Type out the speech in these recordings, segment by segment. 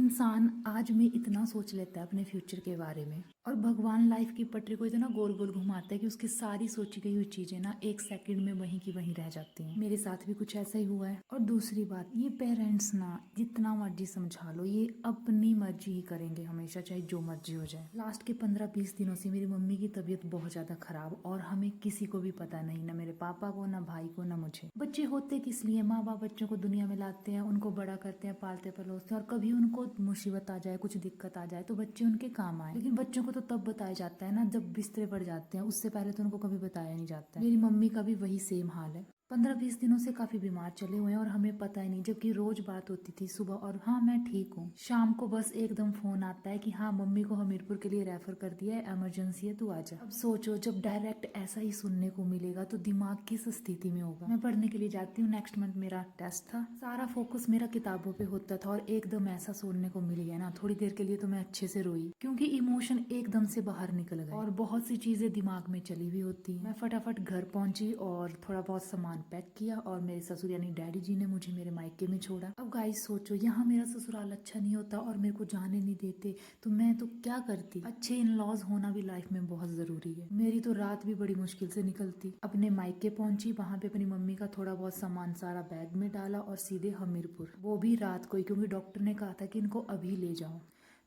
इंसान आज में इतना सोच लेता है अपने फ्यूचर के बारे में और भगवान लाइफ की पटरी को इतना गोल गोल घुमाता है कि उसकी सारी सोची गई हुई चीजें ना एक सेकंड में वहीं की वहीं रह जाती हैं। मेरे साथ भी कुछ ऐसा ही हुआ है। और दूसरी बात, ये पेरेंट्स ना जितना मर्जी समझा लो, ये अपनी मर्जी ही करेंगे हमेशा, चाहे जो मर्जी हो जाए। लास्ट के 15-20 दिनों से मेरी मम्मी की तबीयत बहुत ज्यादा खराब और हमें किसी को भी पता नहीं, ना मेरे पापा को, ना भाई को, ना मुझे। बच्चे होते किस लिए? माँ बाप बच्चों को दुनिया में लाते हैं, उनको बड़ा करते हैं, पालते पलोसते हैं, और कभी उनको मुसीबत आ जाए, कुछ दिक्कत आ जाए तो बच्चे उनके काम आए। लेकिन बच्चों को तो तब बताया जाता है ना जब बिस्तरे पड़ जाते हैं, उससे पहले तो उनको कभी बताया नहीं जाता है। मेरी मम्मी का भी वही सेम हाल है। 15-20 दिनों से काफी बीमार चले हुए हैं और हमें पता ही नहीं, जबकि रोज बात होती थी सुबह और हाँ मैं ठीक हूँ, शाम को बस एकदम फोन आता है कि हाँ मम्मी को हमीरपुर के लिए रेफर कर दिया है, इमरजेंसी है, तू आजा। अब सोचो, जब डायरेक्ट ऐसा ही सुनने को मिलेगा तो दिमाग किस स्थिति में होगा। मैं पढ़ने के लिए जाती हूँ, नेक्स्ट मंथ मेरा टेस्ट था, सारा फोकस मेरा किताबों पे होता था और एकदम ऐसा सुनने को मिल गया ना, थोड़ी देर के लिए तो मैं अच्छे से रोई क्योंकि इमोशन एकदम से बाहर निकल गए और बहुत सी चीजें दिमाग में चली भी होती है। मैं फटाफट घर पहुंची और थोड़ा बहुत सामान पैक किया और मेरे ससुर यानी डैडी जी ने मुझे मेरे मायके में छोड़ा। अब गाइस सोचो, यहाँ मेरा ससुराल अच्छा नहीं होता और मेरे को जाने नहीं देते तो मैं तो क्या करती। अच्छे इन लॉज होना भी लाइफ में बहुत जरूरी है। मेरी तो रात भी बड़ी मुश्किल से निकलती। अपने मायके पहुंची, वहां पे अपनी मम्मी का थोड़ा बहुत सामान सारा बैग में डाला और सीधे हमीरपुर, वो भी रात को ही, क्योंकि डॉक्टर ने कहा था कि इनको अभी ले जाओ।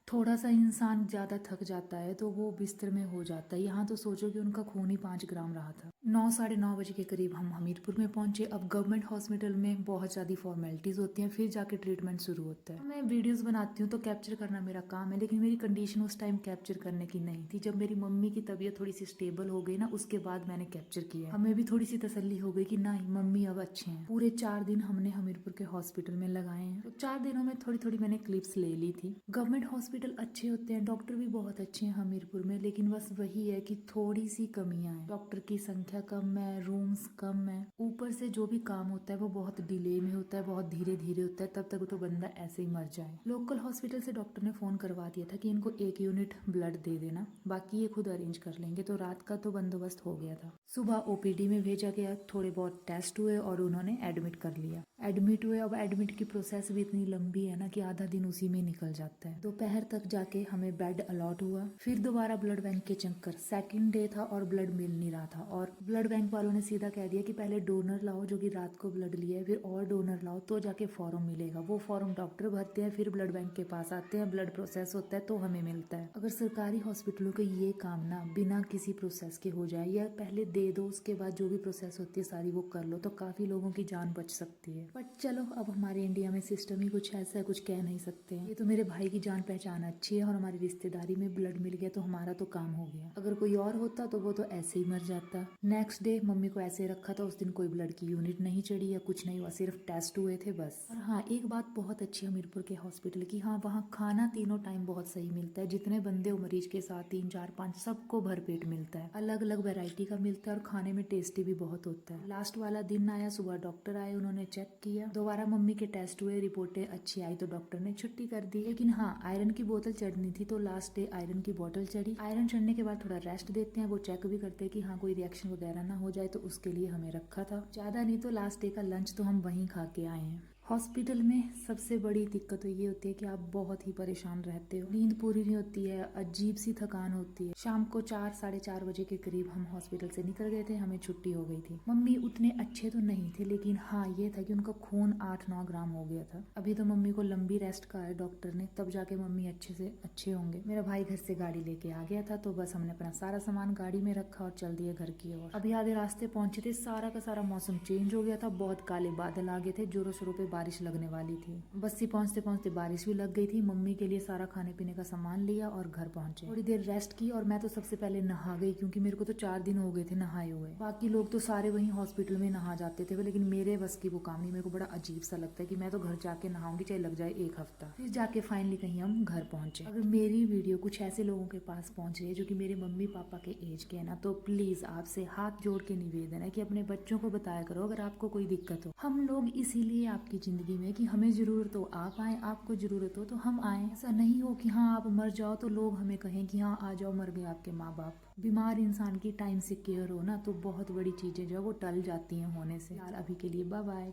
थोड़ा सा इंसान ज्यादा थक जाता है तो वो बिस्तर में हो जाता है। यहाँ तो सोचो कि उनका खून ही 5 ग्राम रहा था। 9 साढ़े 9 बजे के करीब हम हमीरपुर में पहुंचे। अब गवर्नमेंट हॉस्पिटल में बहुत ज्यादा फॉर्मेलिटीज होती हैं, फिर जाके ट्रीटमेंट शुरू होता है। मैं वीडियोस बनाती हूँ तो कैप्चर करना मेरा काम है, लेकिन मेरी कंडीशन उस टाइम कैप्चर करने की नहीं थी। जब मेरी मम्मी की तबीयत थोड़ी सी स्टेबल हो गई ना, उसके बाद मैंने कैप्चर किया। हमें भी थोड़ी सी तसल्ली हो गई कि नहीं, मम्मी अब अच्छे हैं। पूरे 4 दिन हमने हमीरपुर के हॉस्पिटल में लगाए हैं, तो 4 दिनों में थोड़ी थोड़ी मैंने क्लिप्स ले ली थी। गवर्नमेंट हॉस्पिटल अच्छे होते हैं, डॉक्टर भी बहुत अच्छे हैं हमीरपुर में, लेकिन बस वही है कि थोड़ी सी कमियां हैं। डॉक्टर की संख्या कम है, रूम्स कम है, ऊपर से जो भी काम होता है वो बहुत डिले में होता है, बहुत धीरे धीरे होता है, तब तक तो बंदा ऐसे ही मर जाए। लोकल हॉस्पिटल से डॉक्टर ने फोन करवा दिया था कि इनको 1 यूनिट ब्लड दे देना, बाकी ये खुद अरेंज कर लेंगे, तो रात का तो बंदोबस्त हो गया था। सुबह ओपीडी में भेजा गया, थोड़े बहुत टेस्ट हुए और उन्होंने एडमिट कर लिया। एडमिट हुए। अब एडमिट की प्रोसेस भी इतनी लंबी है ना कि आधा दिन उसी में निकल जाता है। दोपहर तक जाके हमें बेड अलॉट हुआ। फिर दोबारा ब्लड बैंक के चक्कर, सेकंड डे था और ब्लड मिल नहीं रहा था, और ब्लड बैंक वालों ने सीधा कह दिया कि पहले डोनर लाओ जो कि रात को ब्लड लिया है, फिर और डोनर लाओ तो जाके फॉर्म मिलेगा। वो फॉर्म डॉक्टर भरते हैं, फिर ब्लड बैंक के पास आते हैं, ब्लड प्रोसेस होता है तो हमें मिलता है। अगर सरकारी हॉस्पिटलों के ये काम ना बिना किसी प्रोसेस के हो जाए, या पहले दे दो उसके बाद जो भी प्रोसेस होती है सारी वो कर लो, तो काफी लोगों की जान बच सकती है। बट चलो, अब हमारे इंडिया में सिस्टम ही कुछ ऐसा है, कुछ कह नहीं सकते हैं। ये तो मेरे भाई की जान पहचान अच्छी है और हमारी रिश्तेदारी में ब्लड मिल गया तो हमारा तो काम हो गया। अगर कोई और होता तो वो तो ऐसे ही मर जाता। नेक्स्ट डे मम्मी को ऐसे रखा था, उस दिन कोई ब्लड की यूनिट नहीं चढ़ी या कुछ नहीं हुआ, सिर्फ टेस्ट हुए थे बस। और हाँ, एक बात बहुत अच्छी है हमीरपुर के हॉस्पिटल की, हाँ वहाँ खाना तीनों टाइम बहुत सही मिलता है। जितने बंदे हो मरीज के साथ, 3 4 5 सबको भरपेट मिलता है, अलग अलग वेरायटी का मिलता है और खाने में टेस्टी भी बहुत होता है। लास्ट वाला दिन आया, सुबह डॉक्टर आए, उन्होंने चेक किया, दोबारा मम्मी के टेस्ट हुए, रिपोर्टें अच्छी आई तो डॉक्टर ने छुट्टी कर दी। लेकिन हाँ, आयरन की बोतल चढ़नी थी तो लास्ट डे आयरन की बोतल चढ़ी। आयरन चढ़ने के बाद थोड़ा रेस्ट देते हैं, वो चेक भी करते हैं कि हाँ कोई रिएक्शन वगैरह ना हो जाए, तो उसके लिए हमें रखा था। ज्यादा नहीं तो लास्ट डे का लंच तो हम वहीं खा के आए हैं। हॉस्पिटल में सबसे बड़ी दिक्कत तो ये होती है कि आप बहुत ही परेशान रहते हो, नींद पूरी नहीं होती है, अजीब सी थकान होती है। शाम को 4 साढ़े 4 बजे के करीब हम हॉस्पिटल से निकल गए थे, हमें छुट्टी हो गई थी। मम्मी उतने अच्छे तो नहीं थे, लेकिन हाँ ये था कि उनका खून 8-9 ग्राम हो गया था। अभी तो मम्मी को लंबी रेस्ट कहा है डॉक्टर ने, तब जाके मम्मी अच्छे से अच्छे होंगे। मेरा भाई घर से गाड़ी लेके आ गया था, तो बस हमने अपना सारा सामान गाड़ी में रखा और चल दिए घर की ओर। अभी आधे रास्ते पहुंचे थे, सारा का सारा मौसम चेंज हो गया था, बहुत काले बादल आ गए थे, जोरों शोरों पे बारिश लगने वाली थी। बस्ती पहुंचते पहुंचते बारिश भी लग गई थी। मम्मी के लिए सारा खाने पीने का सामान लिया और घर पहुंचे। थोड़ी देर रेस्ट की और मैं तो सबसे पहले नहा गई, क्योंकि मेरे को तो 4 दिन हो गए थे नहाए हुए। बाकी लोग तो सारे वहीं हॉस्पिटल में नहा जाते थे, लेकिन मेरे बस की वो काम नहीं। मेरे को बड़ा अजीब सा लगता है कि मैं तो घर जाके नहाऊंगी, चाहे लग जाए 1 हफ्ता। फिर जाके फाइनली कहीं हम घर पहुंचे। अगर मेरी वीडियो कुछ ऐसे लोगों के पास पहुंच रही है जो कि मेरे मम्मी पापा के एज के है ना, तो प्लीज आपसे हाथ जोड़ के निवेदन है कि अपने बच्चों को बताया करो अगर आपको कोई दिक्कत हो। हम लोग इसीलिए आपकी जिंदगी में कि हमें जरूरत हो आप आए, आपको जरूरत हो तो हम आए। ऐसा नहीं हो कि हाँ आप मर जाओ तो लोग हमें कहें कि हाँ आ जाओ, मर गए आपके माँ बाप। बीमार इंसान की टाइम से केयर हो ना, तो बहुत बड़ी चीजें जो है वो टल जाती हैं होने से। यार अभी के लिए बाय बाय।